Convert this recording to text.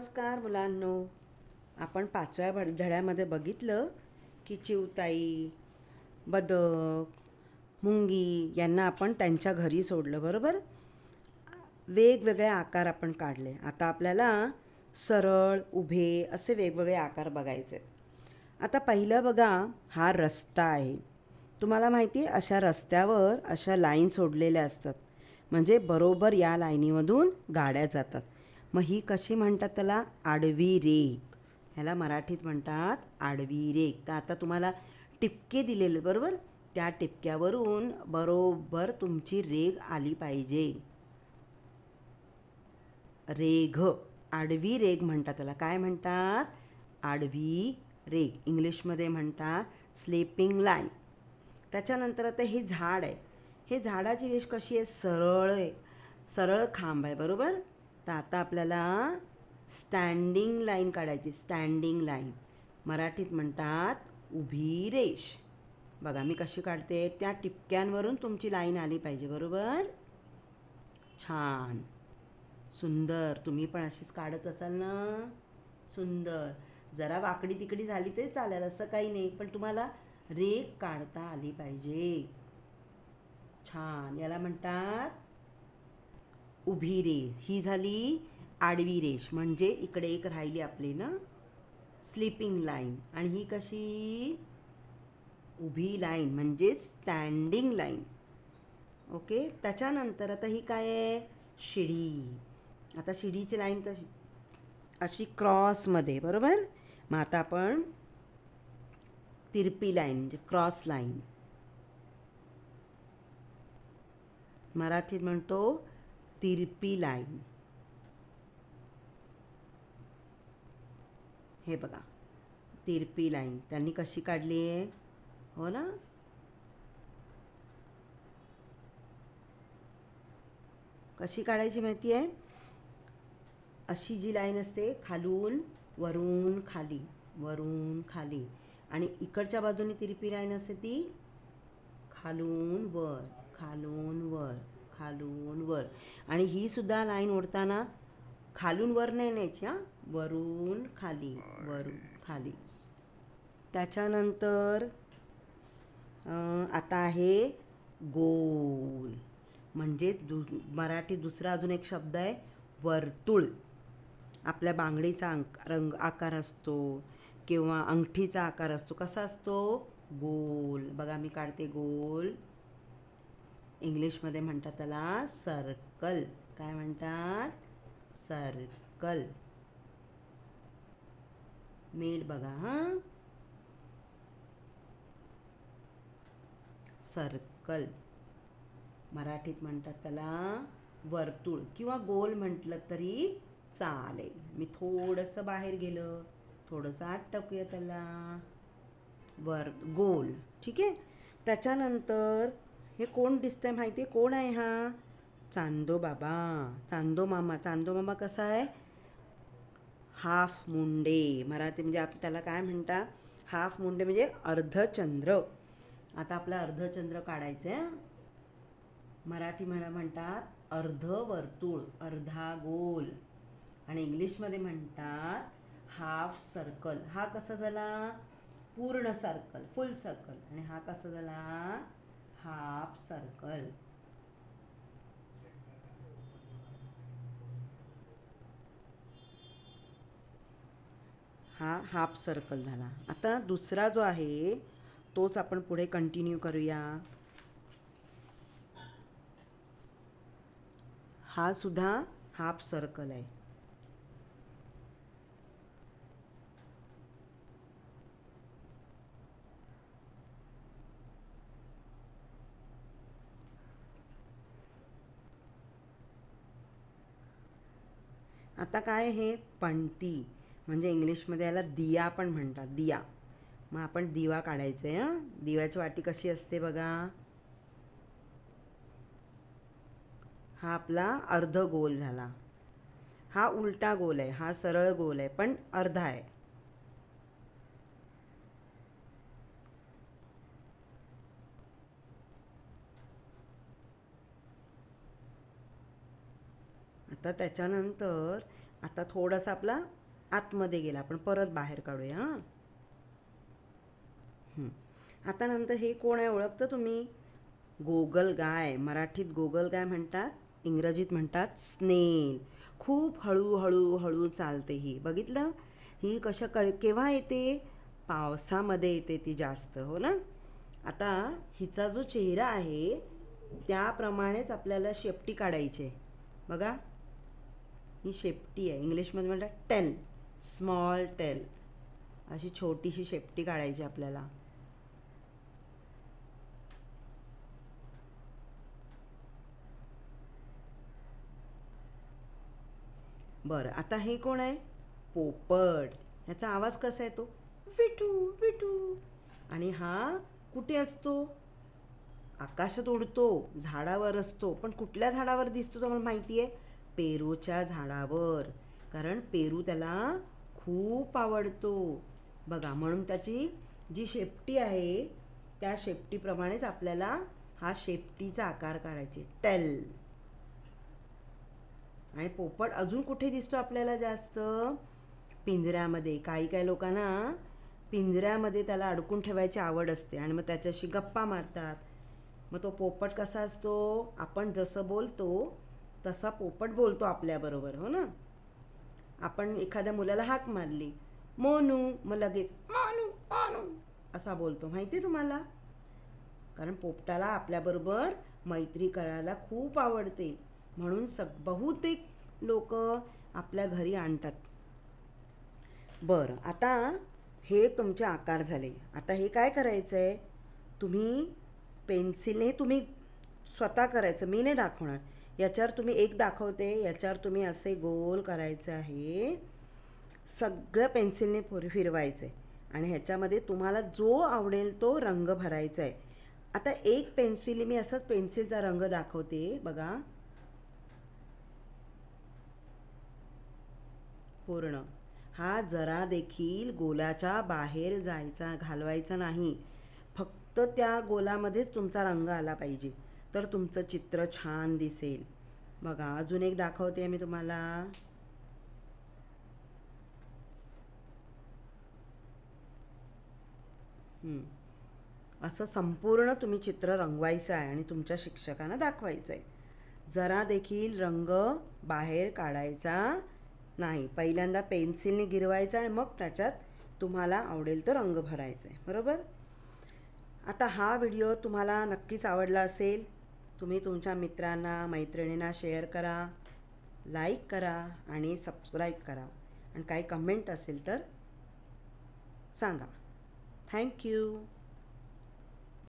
नमस्कार मुलांनो. आपण 5व्या धड्यामध्ये बघितलं की चिवताई, बदक, मुंगी यांना आपण त्यांच्या घरी सोडलं, बरोबर. वेगवेगळे आकार आपण काढले. आता आपल्याला सरळ, उभे असे वेगवेगळे आकार बघायचे. आता पहिलं बघा, हा रस्ता आहे. तुम्हाला माहिती आहे, अशा रस्त्यावर अशा लाईन सोडलेल्या असतात, म्हणजे बरोबर या लाईनीमधून गाड्या जातात. मग ही कशी म्हणतात, त्याला आडवी रेघ. ह्याला मराठीत म्हणतात आडवी रेघ. तर आता तुम्हाला टिपके दिलेले, बरोबर, त्या टिपक्यावरून बरोबर तुमची रेघ आली पाहिजे. रेघ, आडवी रेघ म्हणतात त्याला. काय म्हणतात? आडवी रेघ. इंग्लिशमध्ये म्हणतात स्लीपिंग लाईन. त्याच्यानंतर आता हे झाड आहे. हे झाडाची रेष कशी आहे? सरळ आहे, सरळ खांब आहे, बरोबर. तर आता आपल्याला स्टँडिंग लाईन काढायची. स्टँडिंग लाईन मराठीत म्हणतात उभी रेष. बघा मी कशी काढते, त्या टिपक्यांवरून तुमची लाईन आली पाहिजे, बरोबर. छान, सुंदर. तुम्ही पण अशीच काढत असाल ना? सुंदर. जरा वाकडी तिकडी झाली तरी चालेल, असं काही नाही, पण तुम्हाला रेघ काढता आली पाहिजे. छान. याला म्हणतात उभी रेष. ही झाली आडवी रेष, म्हणजे इकडे एक राहिली आपली ना स्लीपिंग लाईन. आणि ही कशी? उभी लाईन, म्हणजे स्टँडिंग लाईन. ओके. त्याच्यानंतर आता ही काय आहे? शिडी. आता शिडीची लाईन कशी? अशी क्रॉसमध्ये, बरोबर. मग आता आपण तिरपी लाईन, म्हणजे क्रॉस लाईन, मराठीत म्हणतो तिरपी लाईन. हे बघा, तिरपी लाईन त्यांनी कशी काढली आहे, हो ना. कशी काढायची माहिती आहे? अशी जी लाईन असते, खालून वरून खाली, वरून खाली, आणि इकडच्या बाजूने तिरपी लाईन असते ती खालून वर, खालून वर, खालून वर. आणि ही सुद्धा लाईन ओढताना खालून वर नाही न्यायची, हां, वरून खाली, वरून खाली. त्याच्यानंतर आता आहे गोल, म्हणजे मराठी दुसरा अजून एक शब्द आहे वर्तुळ. आपल्या बांगडीचा रंग आकार असतो किंवा अंगठीचा आकार असतो. कसा असतो? गोल. बघा मी काढते गोल. इंग्लिशमध्ये म्हणतात त्याला सर्कल. काय म्हणतात? सर्कल. नीट बघा हां. सर्कल. मराठीत म्हणतात त्याला वर्तुळ किंवा गोल म्हटलं तरी चालेल. मी थोडंसं बाहेर गेलं, थोडंसं आत टाकूया त्याला. गोल. ठीक आहे. त्याच्यानंतर हे कोण दिसतंय माहिती आहे? कोण आहे हा? चांदोबाबा, चांदोमामा. चांदोमामा कसा आहे? हाफ मुंडे. मराठी म्हणजे आपण त्याला काय म्हणता? हाफ मुंडे, म्हणजे अर्धचंद्र. आता आपला अर्धचंद्र काढायचं आहे. मराठी म्हणतात अर्धवर्तुळ, अर्धा गोल, आणि इंग्लिशमध्ये म्हणतात हाफ सर्कल. हा कसा झाला? पूर्ण सर्कल, फुल सर्कल. आणि हा कसा झाला? Half circle. हा हाफ सर्कल झाला. आता दुसरा जो आहे तोच आपण पुढे कंटिन्यू करूया. हा सुद्धा हाफ सर्कल आहे. आता काय आहे? पणती, म्हणजे इंग्लिशमध्ये याला दिया पण म्हणतात, दिया. मग आपण दिवा काढायचं आहे. हां, दिव्याची वाटी कशी असते बघा. हा आपला अर्ध गोल झाला. हा उलटा गोल आहे, हा सरळ गोल आहे, पण अर्धा आहे. आता त्याच्यानंतर आता थोडासा आपला आतमध्ये गेला, आपण परत बाहेर काढूया हां. आता नंतर हे कोण आहे ओळखतं तुम्ही? गोगलगाय. मराठीत गोगलगाय म्हणतात, इंग्रजीत म्हणतात स्नेल. खूप हळू हळू चालते ही, बघितलं? ही केव्हा येते? पावसामध्ये येते ती जास्त, हो ना? आता हिचा जो चेहरा आहे त्याप्रमाणेच आपल्याला शेपटी काढायची आहे. बघा, ही शेपटी आहे, इंग्लिशमध्ये म्हणतात टेल, स्मॉल टेल. अशी छोटीशी शेपटी काढायची आपल्याला. बरं, आता हे कोण आहे? पोपट. ह्याचा आवाज कसा येतो? विटू विटू. आणि हा कुठे असतो? आकाशात उडतो, झाडावर असतो. पण कुठल्या झाडावर दिसतो तुम्हाला माहिती आहे? पेरूच्या झाडावर. कारण पेरू त्याला खूप आवडतो. बघा, म्हणून त्याची जी शेपटी आहे त्या शेपटीप्रमाणेच आपल्याला हा शेपटीचा आकार काढायचे, टेल. आणि पोपट अजून कुठे दिसतो आपल्याला जास्त? पिंजऱ्यामध्ये. काही काही लोकांना पिंजऱ्यामध्ये त्याला अडकून ठेवायची आवड असते आणि मग त्याच्याशी गप्पा मारतात. मग तो पोपट कसा असतो? आपण जसं बोलतो तसा पोपट बोलतो आपल्याबरोबर, हो ना? आपण एखाद्या मुलाला हाक मारली, मोनू, मग लगेच मोनू मोनू असा बोलतो. माहिती आहे तुम्हाला? कारण पोपटाला आपल्याबरोबर मैत्री करायला खूप आवडते, म्हणून बहुतेक लोक आपल्या घरी आणतात. बरं, आता हे तुमचे आकार झाले. आता हे काय करायचं आहे? तुम्ही पेन्सिलने तुम्ही स्वतः करायचं, मी नाही दाखवणार. याच्यावर तुम्ही एक दाखवते, याच्यावर तुम्ही असे गोल करायचं आहे. सगळं पेन्सिलने फिरवायचं आहे आणि ह्याच्यामध्ये तुम्हाला जो आवडेल तो रंग भरायचा आहे. आता एक पेन्सिल, मी असंच पेन्सिलचा रंग दाखवते बघा. पूर्ण हा जरा देखील गोलाच्या बाहेर घालवायचा नाही. फक्त त्या गोलामध्येच तुमचा रंग आला पाहिजे, तर तुमचं चित्र छान दिसेल. बघा, अजून एक दाखवते मी तुम्हाला. असं संपूर्ण तुम्ही चित्र रंगवायचं आहे आणि तुमच्या शिक्षकांना दाखवायचं आहे. जरा देखील रंग बाहेर काढायचा नाही. पहिल्यांदा पेन्सिलने गिरवायचा आणि मग त्याच्यात तुम्हाला आवडेल तो रंग भरायचा आहे, बरोबर? आता हा व्हिडिओ तुम्हाला नक्कीच आवडला असेल. तुम्ही तुमच्या मित्रांना, मैत्रिणींना शेअर करा, लाईक करा आणि सबस्क्राईब करा. आणि काही कमेंट असेल तर सांगा. थँक्यू.